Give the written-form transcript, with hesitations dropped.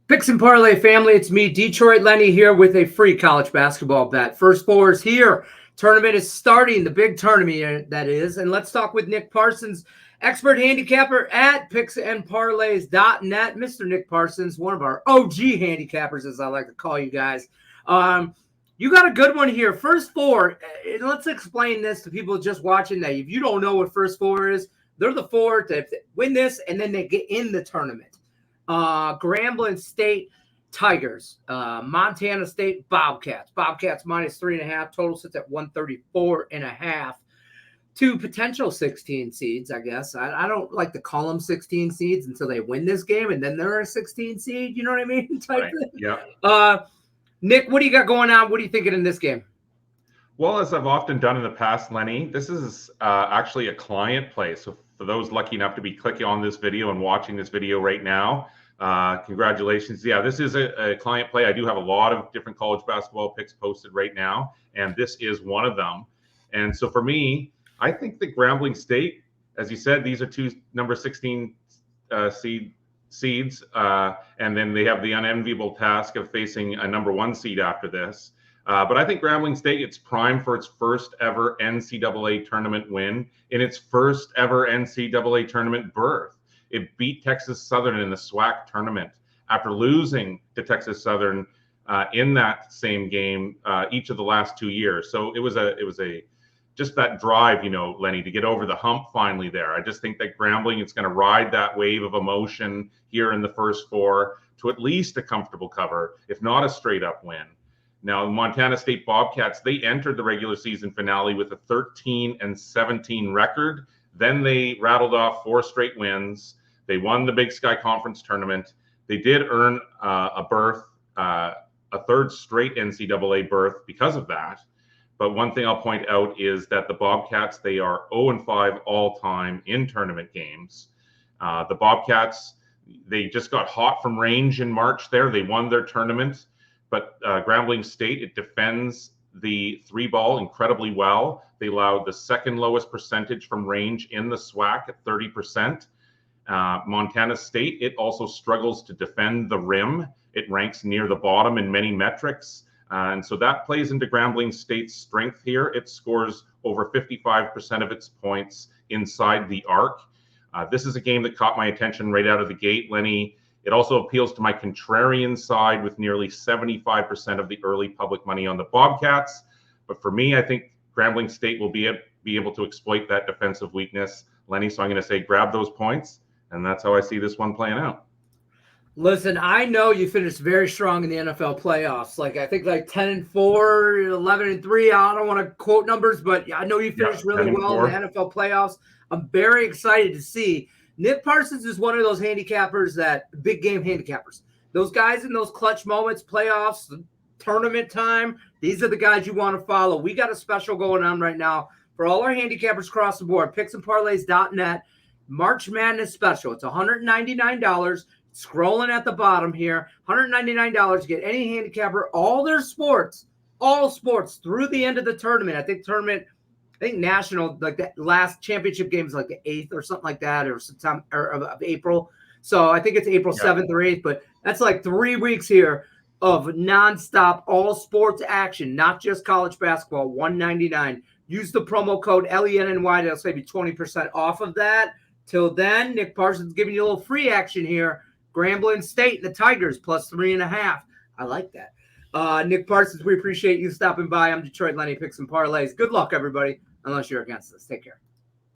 Picks and Parlay family, it's me, Detroit Lenny, here with a free college basketball bet. First four is here. Tournament is starting, the big tournament that is. And let's talk with Nick Parsons, expert handicapper at picksandparlays.net. Mr. Nick Parsons, one of our OG handicappers, as I like to call you guys. You got a good one here. First four, let's explain this to people just watching that. If you don't know what first four is, they're the four to win this, and then they get in the tournament. Grambling State Tigers, Montana State Bobcats minus 3.5, total sits at 134.5. Two potential 16 seeds, I guess. I don't like to call them 16 seeds until they win this game, and then they're a 16 seed. You know what I mean? Type right. thing. Yeah. Nick, what do you got going on? What are you thinking in this game? Well, as I've often done in the past, Lenny, this is actually a client play. So for those lucky enough to be clicking on this video and watching this video right now, congratulations. Yeah, this is a client play. I do have a lot of different college basketball picks posted right now, and this is one of them. And so for me, I think that Grambling State, as you said, these are two number 16 seeds, and then they have the unenviable task of facing a number 1 seed after this. But I think Grambling State, it's primed for its first ever NCAA tournament win in its first ever NCAA tournament berth. It beat Texas Southern in the SWAC tournament after losing to Texas Southern in that same game each of the last 2 years. So it was just that drive, Lenny, to get over the hump finally there. I just think that Grambling is going to ride that wave of emotion here in the first four to at least a comfortable cover, if not a straight up win. Now, the Montana State Bobcats, they entered the regular season finale with a 13-17 record. Then they rattled off 4 straight wins. They won the Big Sky Conference tournament. They did earn a berth, a third straight NCAA berth because of that. But one thing I'll point out is that the Bobcats, they are 0-5 all time in tournament games. The Bobcats, they just got hot from range in March there. They won their tournament. But Grambling State, it defends the 3-ball incredibly well. They allowed the second lowest percentage from range in the SWAC at 30%. Montana State, it also struggles to defend the rim. It ranks near the bottom in many metrics. And so that plays into Grambling State's strength here. It scores over 55% of its points inside the arc. This is a game that caught my attention right out of the gate, Lenny. It also appeals to my contrarian side with nearly 75% of the early public money on the Bobcats. But for me, I think Grambling State will be able to exploit that defensive weakness, Lenny. So I'm going to say grab those points, and that's how I see this one playing out. Listen, I know you finished very strong in the NFL playoffs. I think 10-4, 11-3. I don't want to quote numbers, but I know you finished really well in the NFL playoffs. I'm very excited to see. Nick Parsons is one of those handicappers big game handicappers. Those guys in those clutch moments, playoffs, tournament time, these are the guys you want to follow. We got a special going on right now for all our handicappers across the board. Picksandparlays.net, March Madness special. It's $199. Scrolling at the bottom here, $199 to get any handicapper, all sports through the end of the tournament. I think national, the last championship game is the 8th or something like that, or September of April. So I think it's April 7th or 8th, but that's 3 weeks here of nonstop all sports action, not just college basketball. $199. Use the promo code LENNY. That'll save you 20% off of that. Till then, Nick Parsons giving you a little free action here. Grambling State and the Tigers plus 3.5. I like that. Nick Parsons, we appreciate you stopping by. I'm Detroit Lenny, Picks and Parlays. Good luck, everybody, unless you're against us. Take care.